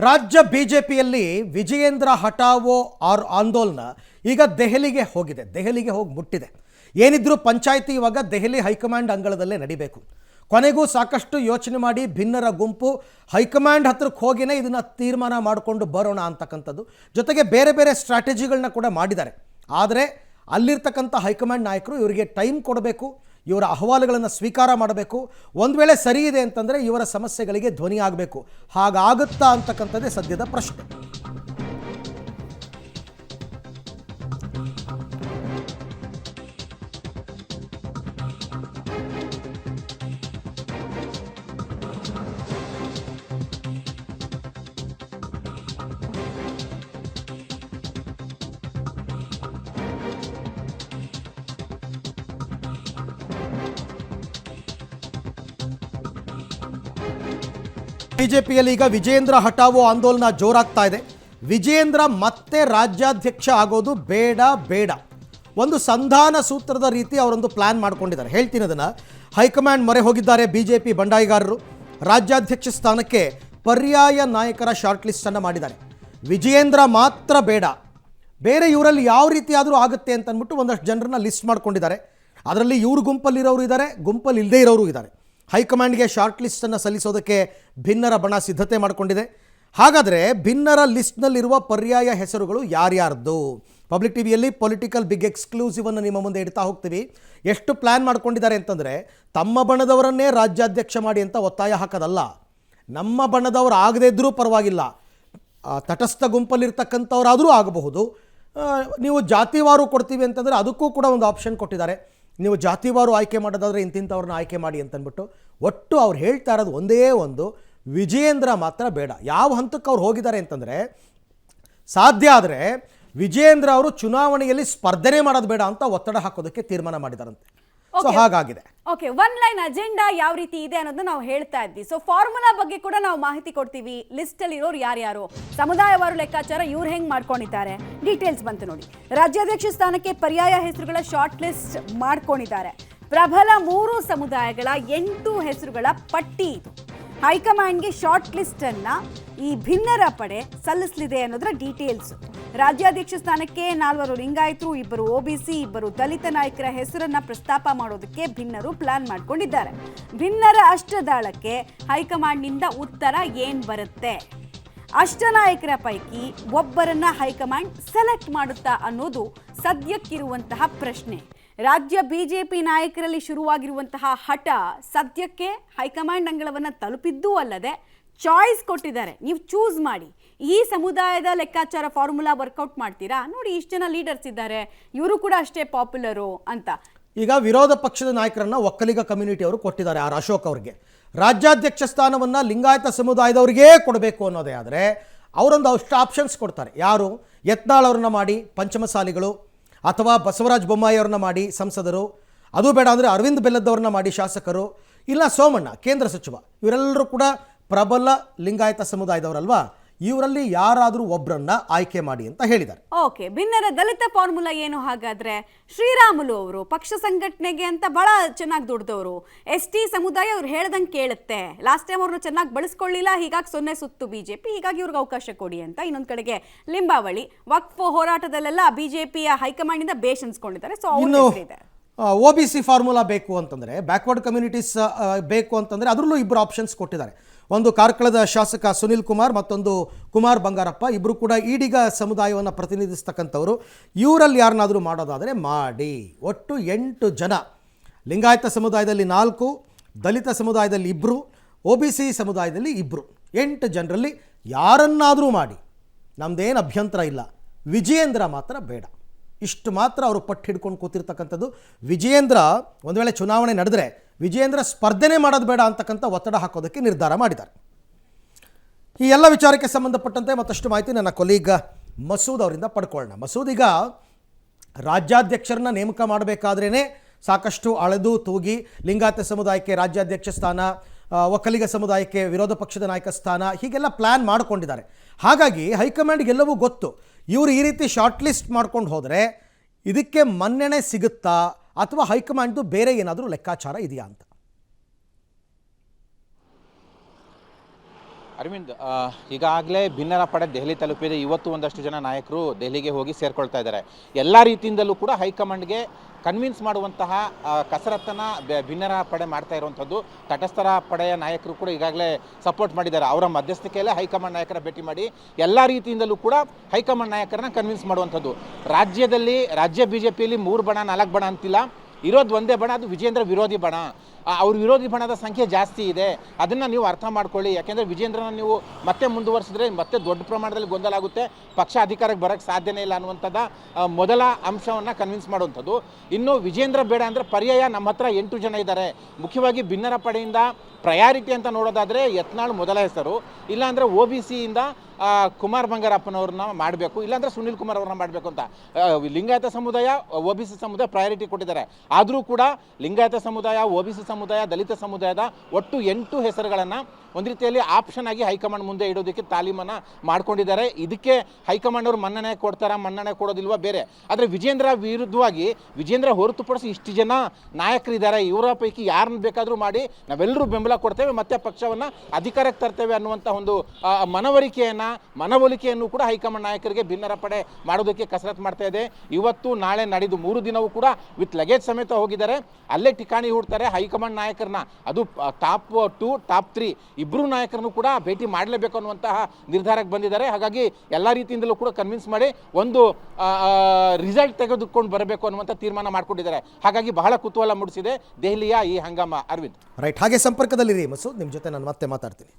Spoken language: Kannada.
ರಾಜ್ಯ ಬಿಜೆಪಿಯಲ್ಲಿ ವಿಜಯೇಂದ್ರ ಹಟಾವೋ ಆಂದೋಲನ ಈಗ ದೆಹಲಿಗೆ ಹೋಗಿ ಮುಟ್ಟಿದೆ. ಏನಿದ್ರೂ ಪಂಚಾಯಿತಿ ಇವಾಗ ದೆಹಲಿ ಹೈಕಮಾಂಡ್ ಅಂಗಳದಲ್ಲೇ ನಡಿಬೇಕು. ಕೊನೆಗೂ ಸಾಕಷ್ಟು ಯೋಚನೆ ಮಾಡಿ ಭಿನ್ನರ ಗುಂಪು ಹೈಕಮಾಂಡ್ ಹತ್ರಕ್ಕೆ ಹೋಗಿನೇ ಇದನ್ನು ತೀರ್ಮಾನ ಮಾಡಿಕೊಂಡು ಬರೋಣ ಅಂತಕ್ಕಂಥದ್ದು. ಜೊತೆಗೆ ಬೇರೆ ಬೇರೆ ಸ್ಟ್ರಾಟಜಿಗಳನ್ನ ಕೂಡ ಮಾಡಿದ್ದಾರೆ. ಆದರೆ ಅಲ್ಲಿರ್ತಕ್ಕಂಥ ಹೈಕಮಾಂಡ್ ನಾಯಕರು ಇವರಿಗೆ ಟೈಮ್ ಕೊಡಬೇಕು, ಇವರ ಅಹವಾಲುಗಳನ್ನು ಸ್ವೀಕಾರ ಮಾಡಬೇಕು. ಒಂದು ವೇಳೆ ಸರಿ ಇದೆ ಅಂತಂದರೆ ಇವರ ಸಮಸ್ಯೆಗಳಿಗೆ ಧ್ವನಿ ಆಗಬೇಕು. ಹಾಗಾಗುತ್ತಾ ಅಂತಕ್ಕಂಥದ್ದೇ ಸದ್ಯದ ಪ್ರಶ್ನೆ. ಬಿಜೆಪಿಯಲ್ಲಿ ಈಗ ವಿಜಯೇಂದ್ರ ಹಟಾವೋ ಆಂದೋಲನ ಜೋರಾಗ್ತಾ ಇದೆ. ವಿಜಯೇಂದ್ರ ಮತ್ತೆ ರಾಜ್ಯಾಧ್ಯಕ್ಷ ಆಗೋದು ಬೇಡ. ಒಂದು ಸಂಧಾನ ಸೂತ್ರದ ರೀತಿ ಅವರೊಂದು ಪ್ಲಾನ್ ಮಾಡ್ಕೊಂಡಿದ್ದಾರೆ. ಹೇಳ್ತೀನಿ ಅದನ್ನು. ಹೈಕಮಾಂಡ್ ಮೊರೆ ಹೋಗಿದ್ದಾರೆ ಬಿಜೆಪಿ ಬಂಡಾಯಿಗಾರರು. ರಾಜ್ಯಾಧ್ಯಕ್ಷ ಸ್ಥಾನಕ್ಕೆ ಪರ್ಯಾಯ ನಾಯಕರ ಶಾರ್ಟ್ ಲಿಸ್ಟನ್ನು ಮಾಡಿದ್ದಾರೆ. ವಿಜಯೇಂದ್ರ ಮಾತ್ರ ಬೇರೆ ಇವರಲ್ಲಿ ಯಾವ ರೀತಿ ಆದರೂ ಆಗುತ್ತೆ ಅಂತ ಅಂದ್ಬಿಟ್ಟು ಒಂದಷ್ಟು ಜನರನ್ನ ಲಿಸ್ಟ್ ಮಾಡ್ಕೊಂಡಿದ್ದಾರೆ. ಅದರಲ್ಲಿ ಇವರು ಗುಂಪಲ್ಲಿರೋರು ಇದ್ದಾರೆ, ಗುಂಪಲ್ಲಿ ಇಲ್ಲದೇ ಇರೋರು ಇದ್ದಾರೆ. ಹೈಕಮಾಂಡ್ಗೆ ಶಾರ್ಟ್ ಲಿಸ್ಟನ್ನು ಸಲ್ಲಿಸೋದಕ್ಕೆ ಭಿನ್ನರ ಬಣ ಸಿದ್ಧತೆ ಮಾಡಿಕೊಂಡಿದೆ. ಹಾಗಾದರೆ ಭಿನ್ನರ ಲಿಸ್ಟ್ನಲ್ಲಿರುವ ಪರ್ಯಾಯ ಹೆಸರುಗಳು ಯಾರ್ಯಾರ್ದು? ಪಬ್ಲಿಕ್ ಟಿವಿಯಲ್ಲಿ ಪೊಲಿಟಿಕಲ್ ಬಿಗ್ ಎಕ್ಸ್ಕ್ಲೂಸಿವನ್ನು ನಿಮ್ಮ ಮುಂದೆ ಇಡ್ತಾ ಹೋಗ್ತೀವಿ. ಎಷ್ಟು ಪ್ಲ್ಯಾನ್ ಮಾಡ್ಕೊಂಡಿದ್ದಾರೆ ಅಂತಂದರೆ, ತಮ್ಮ ಬಣದವರನ್ನೇ ರಾಜ್ಯಾಧ್ಯಕ್ಷ ಮಾಡಿ ಅಂತ ಒತ್ತಾಯ ಹಾಕೋದಲ್ಲ. ನಮ್ಮ ಬಣದವರು ಆಗದೇ ಇದ್ದರೂ ಪರವಾಗಿಲ್ಲ, ತಟಸ್ಥ ಗುಂಪಲ್ಲಿರ್ತಕ್ಕಂಥವ್ರಾದರೂ ಆಗಬಹುದು. ನೀವು ಜಾತಿವಾರು ಕೊಡ್ತೀವಿ ಅಂತಂದರೆ ಅದಕ್ಕೂ ಕೂಡ ಒಂದು ಆಪ್ಷನ್ ಕೊಟ್ಟಿದ್ದಾರೆ. ನೀವು ಜಾತಿವಾರು ಆಯ್ಕೆ ಮಾಡೋದಾದರೆ ಇಂತಿಂಥವ್ರನ್ನ ಆಯ್ಕೆ ಮಾಡಿ ಅಂತಂದ್ಬಿಟ್ಟು. ಒಟ್ಟು ಅವ್ರು ಹೇಳ್ತಾ ಇರೋದು ಒಂದೇ ಒಂದು, ವಿಜಯೇಂದ್ರ ಮಾತ್ರ ಬೇಡ. ಯಾವ ಹಂತಕ್ಕೆ ಅವ್ರು ಹೋಗಿದ್ದಾರೆ ಅಂತಂದರೆ, ಸಾಧ್ಯ ಆದರೆ ವಿಜಯೇಂದ್ರ ಅವರು ಚುನಾವಣೆಯಲ್ಲಿ ಸ್ಪರ್ಧನೆ ಮಾಡೋದು ಬೇಡ ಅಂತ ಒತ್ತಡ ಹಾಕೋದಕ್ಕೆ ತೀರ್ಮಾನ ಮಾಡಿದಾರಂತೆ. ಸೊ ಹಾಗಾಗಿದೆ. ಓಕೆ, ಒನ್ ಲೈನ್ ಅಜೆಂಡಾ ಯಾವ ರೀತಿ ಇದೆ ಅನ್ನೋದನ್ನ ನಾವು ಹೇಳ್ತಾ ಇದ್ವಿ. ಸೊ ಫಾರ್ಮುಲಾ ಬಗ್ಗೆ ಕೂಡ ನಾವು ಮಾಹಿತಿ ಕೊಡ್ತೀವಿ. ಲಿಸ್ಟ್ ಅಲ್ಲಿ ಇರೋರು ಯಾರ್ಯಾರು, ಸಮುದಾಯವಾರು ಲೆಕ್ಕಾಚಾರ ಇವ್ರು ಹೆಂಗ್ ಮಾಡ್ಕೊಂಡಿದ್ದಾರೆ, ಡೀಟೇಲ್ಸ್ ಬಂತು ನೋಡಿ. ರಾಜ್ಯಾಧ್ಯಕ್ಷ ಸ್ಥಾನಕ್ಕೆ ಪರ್ಯಾಯ ಹೆಸರುಗಳ ಶಾರ್ಟ್ ಲಿಸ್ಟ್ ಮಾಡ್ಕೊಂಡಿದ್ದಾರೆ. ಪ್ರಬಲ 3 ಸಮುದಾಯಗಳ 8 ಹೆಸರುಗಳ ಪಟ್ಟಿ ಇದು. ಹೈಕಮಾಂಡ್ಗೆ ಶಾರ್ಟ್ ಲಿಸ್ಟ್ ಅನ್ನ ಈ ಭಿನ್ನರ ಪಡೆ ಸಲ್ಲಿಸಲಿದೆ ಅನ್ನೋದರ ಡೀಟೇಲ್ಸ್. ರಾಜ್ಯಾಧ್ಯಕ್ಷ ಸ್ಥಾನಕ್ಕೆ 4 ಲಿಂಗಾಯತರು, 2 OBC, 2 ದಲಿತ ನಾಯಕರ ಹೆಸರನ್ನ ಪ್ರಸ್ತಾಪ ಮಾಡೋದಕ್ಕೆ ಭಿನ್ನರು ಪ್ಲಾನ್ ಮಾಡ್ಕೊಂಡಿದ್ದಾರೆ. ಭಿನ್ನರ ಅಷ್ಟದಾಳಕ್ಕೆ ಹೈಕಮಾಂಡ್ನಿಂದ ಉತ್ತರ ಏನ್ ಬರುತ್ತೆ? ಅಷ್ಟನಾಯಕರ ಪೈಕಿ ಒಬ್ಬರನ್ನ ಹೈಕಮಾಂಡ್ ಸೆಲೆಕ್ಟ್ ಮಾಡುತ್ತಾ ಅನ್ನೋದು ಸದ್ಯಕ್ಕಿರುವಂತಹ ಪ್ರಶ್ನೆ. ರಾಜ್ಯ ಬಿಜೆಪಿ ನಾಯಕರಲ್ಲಿ ಶುರುವಾಗಿರುವಂತಹ ಹಠ ಸದ್ಯಕ್ಕೆ ಹೈಕಮಾಂಡ್ ಅಂಗಳವನ್ನು ತಲುಪಿದ್ದೂ ಅಲ್ಲದೆ ಚಾಯ್ಸ್ ಕೊಟ್ಟಿದ್ದಾರೆ. ನೀವು ಚೂಸ್ ಮಾಡಿ, ಈ ಸಮುದಾಯದ ಲೆಕ್ಕಾಚಾರ ಫಾರ್ಮುಲಾ ವರ್ಕೌಟ್ ಮಾಡ್ತೀರಾ? ನೋಡಿ, ಇಷ್ಟು ಜನ ಲೀಡರ್ಸ್ ಇದ್ದಾರೆ, ಇವರು ಕೂಡ ಅಷ್ಟೇ ಪಾಪ್ಯುಲರು ಅಂತ. ಈಗ ವಿರೋಧ ಪಕ್ಷದ ನಾಯಕರನ್ನ ಒಕ್ಕಲಿಗ ಕಮ್ಯುನಿಟಿ ಅವರು ಕೊಟ್ಟಿದ್ದಾರೆ. ಆರ್ ಅಶೋಕ್ ಅವರಿಗೆ ರಾಜ್ಯಾಧ್ಯಕ್ಷ ಸ್ಥಾನವನ್ನು ಲಿಂಗಾಯತ ಸಮುದಾಯದವ್ರಿಗೇ ಕೊಡಬೇಕು ಅನ್ನೋದೇ ಆದರೆ ಅವರೊಂದು ಅಷ್ಟು ಆಪ್ಷನ್ಸ್ ಕೊಡ್ತಾರೆ. ಯಾರು? ಯತ್ನಾಳ್ ಅವ್ರನ್ನ ಮಾಡಿ ಪಂಚಮಸಾಲಿಗಳು, ಅಥವಾ ಬಸವರಾಜ ಬೊಮ್ಮಾಯಿ ಅವ್ರನ್ನ ಮಾಡಿ ಸಂಸದರು, ಅದು ಬೇಡ ಅಂದರೆ ಅರವಿಂದ್ ಬೆಲ್ಲದವ್ರನ್ನ ಮಾಡಿ ಶಾಸಕರು, ಇಲ್ಲ ಸೋಮಣ್ಣ ಕೇಂದ್ರ ಸಚಿವ. ಇವರೆಲ್ಲರೂ ಕೂಡ ಪ್ರಬಲ ಲಿಂಗಾಯತ ಸಮುದಾಯದವರಲ್ವಾ. ಇವರಲ್ಲಿ ಯಾರಾದರೂ ಒಬ್ಬರನ್ನ ಆಯ್ಕೆ ಮಾಡಿ ಅಂತ ಹೇಳಿದ್ದಾರೆ. ಓಕೆ, ಭಿನ್ನರ ದಲಿತ ಫಾರ್ಮುಲಾ ಏನು ಹಾಗಾದ್ರೆ? ಶ್ರೀರಾಮುಲು ಅವರು ಪಕ್ಷ ಸಂಘಟನೆಗೆ ಅಂತ ಬಹಳ ಚೆನ್ನಾಗಿ ದುಡ್ದವರು. ST ಸಮುದಾಯ ಅವ್ರು ಹೇಳ್ದಂಗೆ ಕೇಳುತ್ತೆ. ಲಾಸ್ಟ್ ಟೈಮ್ ಅವ್ರನ್ನ ಚೆನ್ನಾಗಿ ಬಳಸ್ಕೊಳ್ಳಿಲ್ಲ, ಹೀಗಾಗಿ 0 ಸುತ್ತು ಬಿಜೆಪಿ, ಹೀಗಾಗಿ ಇವ್ರಿಗೆ ಅವಕಾಶ ಕೊಡಿ ಅಂತ. ಇನ್ನೊಂದು ಕಡೆಗೆ ಲಿಂಬಾವಳಿ ವಕ್ಫ್ ಹೋರಾಟದಲ್ಲೆಲ್ಲ ಬಿಜೆಪಿಯ ಹೈಕಮಾಂಡ್ ಇಂದ ಬೇಷ್ ಅನ್ಸ್ಕೊಂಡಿದ್ದಾರೆ. ಸೊ ಅವ್ರು OBC ಫಾರ್ಮುಲಾ ಬೇಕು ಅಂತಂದರೆ, ಬ್ಯಾಕ್ವರ್ಡ್ ಕಮ್ಯುನಿಟೀಸ್ ಬೇಕು ಅಂತಂದರೆ ಅದರಲ್ಲೂ 2 ಆಪ್ಷನ್ಸ್ ಕೊಟ್ಟಿದ್ದಾರೆ. ಒಂದು ಕಾರ್ಕಳದ ಶಾಸಕ ಸುನಿಲ್ ಕುಮಾರ್, ಮತ್ತೊಂದು ಕುಮಾರ್ ಬಂಗಾರಪ್ಪ. ಇಬ್ಬರು ಕೂಡ ಈಡಿಗ ಸಮುದಾಯವನ್ನು ಪ್ರತಿನಿಧಿಸ್ತಕ್ಕಂಥವ್ರು. ಇವರಲ್ಲಿ ಯಾರನ್ನಾದರೂ ಮಾಡೋದಾದರೆ ಮಾಡಿ. ಒಟ್ಟು 8 ಜನ. ಲಿಂಗಾಯತ ಸಮುದಾಯದಲ್ಲಿ 4, ದಲಿತ ಸಮುದಾಯದಲ್ಲಿ 2, OBC ಸಮುದಾಯದಲ್ಲಿ 2. 8 ಜನರಲ್ಲಿ ಯಾರನ್ನಾದರೂ ಮಾಡಿ, ನಮ್ಮದೇನು ಅಭ್ಯಂತರ ಇಲ್ಲ. ವಿಜಯೇಂದ್ರ ಮಾತ್ರ ಬೇಡ. ಇಷ್ಟು ಮಾತ್ರ ಅವರು ಪಟ್ಟು ಹಿಡ್ಕೊಂಡು ಕೂತಿರ್ತಕ್ಕಂಥದ್ದು. ವಿಜಯೇಂದ್ರ ಒಂದು ವೇಳೆ ಚುನಾವಣೆ ನಡೆದರೆ ವಿಜಯೇಂದ್ರ ಸ್ಪರ್ಧನೆ ಮಾಡೋದು ಬೇಡ ಅಂತಕ್ಕಂಥ ಒತ್ತಡ ಹಾಕೋದಕ್ಕೆ ನಿರ್ಧಾರ ಮಾಡಿದ್ದಾರೆ. ಈ ಎಲ್ಲ ವಿಚಾರಕ್ಕೆ ಸಂಬಂಧಪಟ್ಟಂತೆ ಮತ್ತಷ್ಟು ಮಾಹಿತಿ ನನ್ನ ಕೊಲೀಗ ಮಸೂದ್ ಅವರಿಂದ ಪಡ್ಕೊಳ್ಳೋಣ. ಮಸೂದ್, ಈಗ ರಾಜ್ಯಾಧ್ಯಕ್ಷರನ್ನ ನೇಮಕ ಮಾಡಬೇಕಾದ್ರೇ ಸಾಕಷ್ಟು ಅಳೆದು ತೂಗಿ ಲಿಂಗಾಯತ ಸಮುದಾಯಕ್ಕೆ ರಾಜ್ಯಾಧ್ಯಕ್ಷ ಸ್ಥಾನ, ಒಕ್ಕಲಿಗ ಸಮುದಾಯಕ್ಕೆ ವಿರೋಧ ಪಕ್ಷದ ನಾಯಕ ಸ್ಥಾನ, ಹೀಗೆಲ್ಲ ಪ್ಲ್ಯಾನ್ ಮಾಡಿಕೊಂಡಿದ್ದಾರೆ. ಹಾಗಾಗಿ ಹೈಕಮಾಂಡ್ಗೆಲ್ಲವೂ ಗೊತ್ತು. ಇವರು ಈ ರೀತಿ ಶಾರ್ಟ್ ಲಿಸ್ಟ್ ಮಾಡ್ಕೊಂಡು ಹೋದರೆ ಇದಕ್ಕೆ ಮನ್ನಣೆ ಸಿಗುತ್ತಾ, ಅಥವಾ ಹೈಕಮಾಂಡ್ದು ಬೇರೆ ಏನಾದರೂ ಲೆಕ್ಕಾಚಾರ ಇದೆಯಾ ಅಂತ? ಅರವಿಂದ್, ಈಗಾಗಲೇ ಭಿನ್ನರ ಪಡೆ ದೆಹಲಿ ತಲುಪಿದೆ. ಇವತ್ತು ಒಂದಷ್ಟು ಜನ ನಾಯಕರು ದೆಹಲಿಗೆ ಹೋಗಿ ಸೇರ್ಕೊಳ್ತಾ ಇದ್ದಾರೆ. ಎಲ್ಲ ರೀತಿಯಿಂದಲೂ ಕೂಡ ಹೈಕಮಾಂಡ್ಗೆ ಕನ್ವಿನ್ಸ್ ಮಾಡುವಂತಹ ಕಸರತ್ತನ್ನು ಭಿನ್ನರ ಪಡೆ ಮಾಡ್ತಾ ಇರುವಂಥದ್ದು. ತಟಸ್ಥರ ಪಡೆಯ ನಾಯಕರು ಕೂಡ ಈಗಾಗಲೇ ಸಪೋರ್ಟ್ ಮಾಡಿದ್ದಾರೆ. ಅವರ ಮಧ್ಯಸ್ಥಿಕೆಯಲ್ಲೇ ಹೈಕಮಾಂಡ್ ನಾಯಕರ ಭೇಟಿ ಮಾಡಿ ಎಲ್ಲ ರೀತಿಯಿಂದಲೂ ಕೂಡ ಹೈಕಮಾಂಡ್ ನಾಯಕರನ್ನ ಕನ್ವಿನ್ಸ್ ಮಾಡುವಂಥದ್ದು. ರಾಜ್ಯ BJPಯಲ್ಲಿ 3 ಬಣ 4 ಬಣ ಅಂತಿಲ್ಲ, ಇರೋದು ಒಂದೇ ಬಣ, ಅದು ವಿಜೇಂದ್ರ ವಿರೋಧಿ ಬಣ. ಅವ್ರ ವಿರೋಧಿ ಬಣದ ಸಂಖ್ಯೆ ಜಾಸ್ತಿ ಇದೆ, ಅದನ್ನು ನೀವು ಅರ್ಥ ಮಾಡ್ಕೊಳ್ಳಿ. ಯಾಕೆಂದರೆ ವಿಜೇಂದ್ರನ ನೀವು ಮತ್ತೆ ಮುಂದುವರಿಸಿದ್ರೆ ಮತ್ತೆ ದೊಡ್ಡ ಪ್ರಮಾಣದಲ್ಲಿ ಗೊಂದಲ ಆಗುತ್ತೆ, ಪಕ್ಷ ಅಧಿಕಾರಕ್ಕೆ ಬರೋಕ್ಕೆ ಸಾಧ್ಯನೇ ಇಲ್ಲ ಅನ್ನುವಂಥದ್ದು ಮೊದಲ ಅಂಶವನ್ನು ಕನ್ವಿನ್ಸ್ ಮಾಡುವಂಥದ್ದು. ಇನ್ನು ವಿಜೇಂದ್ರ ಬೇಡ ಅಂದರೆ ಪರ್ಯಾಯ ನಮ್ಮ ಹತ್ರ 8 ಜನ ಇದ್ದಾರೆ. ಮುಖ್ಯವಾಗಿ ಭಿನ್ನರ ಪಡೆಯಿಂದ ಪ್ರಯಾರಿಟಿ ಅಂತ ನೋಡೋದಾದರೆ ಯತ್ನಾಳ್ ಮೊದಲ ಹೆಸರು, ಇಲ್ಲಾಂದರೆ OBCಯಿಂದ ಕುಮಾರ್ ಬಂಗಾರಪ್ಪನವ್ರನ್ನ ಮಾಡಬೇಕು, ಇಲ್ಲಾಂದರೆ ಸುನಿಲ್ ಕುಮಾರ್ ಅವ್ರನ್ನ ಮಾಡಬೇಕು ಅಂತ. ಲಿಂಗಾಯತ ಸಮುದಾಯ OBC ಸಮುದಾಯ ಪ್ರಯಾರಿಟಿ ಕೊಟ್ಟಿದ್ದಾರೆ. ಆದರೂ ಕೂಡ ಲಿಂಗಾಯತ ಸಮುದಾಯ, OBC ಸಮುದಾಯ, ದಲಿತ ಸಮುದಾಯದ ಒಟ್ಟು 8 ಹೆಸರುಗಳನ್ನು ಒಂದು ರೀತಿಯಲ್ಲಿ ಆಪ್ಷನ್ ಆಗಿ ಹೈಕಮಾಂಡ್ ಮುಂದೆ ಇಡೋದಕ್ಕೆ ತಾಲೀಮನ್ನು ಮಾಡ್ಕೊಂಡಿದ್ದಾರೆ. ಇದಕ್ಕೆ ಹೈಕಮಾಂಡ್ ಅವರು ಮನ್ನಣೆ ಕೊಡ್ತಾರಾ, ಮನ್ನಣೆ ಕೊಡೋದಿಲ್ವಾ ಬೇರೆ. ಆದರೆ ವಿಜೇಂದ್ರ ವಿರುದ್ಧವಾಗಿ ವಿಜೇಂದ್ರ ಹೊರತುಪಡಿಸಿ ಇಷ್ಟು ಜನ ನಾಯಕರಿದ್ದಾರೆ, ಇವರ ಪೈಕಿ ಯಾರನ್ನ ಬೇಕಾದರೂ ಮಾಡಿ ನಾವೆಲ್ಲರೂ ಬೆಂಬಲ ಕೊಡ್ತೇವೆ, ಮತ್ತೆ ಪಕ್ಷವನ್ನು ಅಧಿಕಾರಕ್ಕೆ ತರ್ತೇವೆ ಅನ್ನುವಂಥ ಒಂದು ಮನವೊಲಿಕೆಯನ್ನು ಕೂಡ ಹೈಕಮಾಂಡ್ ನಾಯಕರಿಗೆ ಭಿನ್ನರ ಪಡೆ ಮಾಡೋದಕ್ಕೆ ಕಸರತ್ತು ಮಾಡ್ತಾ ಇದೆ. ಇವತ್ತು ನಾಳೆ ನಾಡಿದ್ದು 3 ದಿನವೂ ಕೂಡ ವಿತ್ ಲಗೇಜ್ ಸಮೇತ ಹೋಗಿದ್ದಾರೆ. ಅಲ್ಲೇ ಠಿಕಾಣಿ ಹೂಡ್ತಾರೆ. ಹೈಕಮಾಂಡ್ ನಾಯಕರನ್ನ, ಅದು ಟಾಪ್ 2 ಟಾಪ್ 3 ಇಬ್ಬರು ನಾಯಕರನ್ನು ಕೂಡ ಭೇಟಿ ಮಾಡಲೇಬೇಕು ಅನ್ನುವಂತಹ ನಿರ್ಧಾರಕ್ಕೆ ಬಂದಿದ್ದಾರೆ. ಹಾಗಾಗಿ ಎಲ್ಲ ರೀತಿಯಿಂದಲೂ ಕೂಡ ಕನ್ವಿನ್ಸ್ ಮಾಡಿ ಒಂದು ರಿಸಲ್ಟ್ ತೆಗೆದುಕೊಂಡು ಬರಬೇಕು ಅನ್ನುವಂಥ ತೀರ್ಮಾನ ಮಾಡ್ಕೊಂಡಿದ್ದಾರೆ. ಹಾಗಾಗಿ ಬಹಳ ಕುತೂಹಲ ಮೂಡಿಸಿದೆ ದೆಹಲಿಯ ಈ ಹಂಗಾಮ. ಅರವಿಂದ್, ರೈಟ್, ಹಾಗೆ ಸಂಪರ್ಕದಲ್ಲಿರಿ ಮಸೂದ್, ನಿಮ್ಮ ಜೊತೆ ನಾನು ಮತ್ತೆ ಮಾತಾಡ್ತೀನಿ.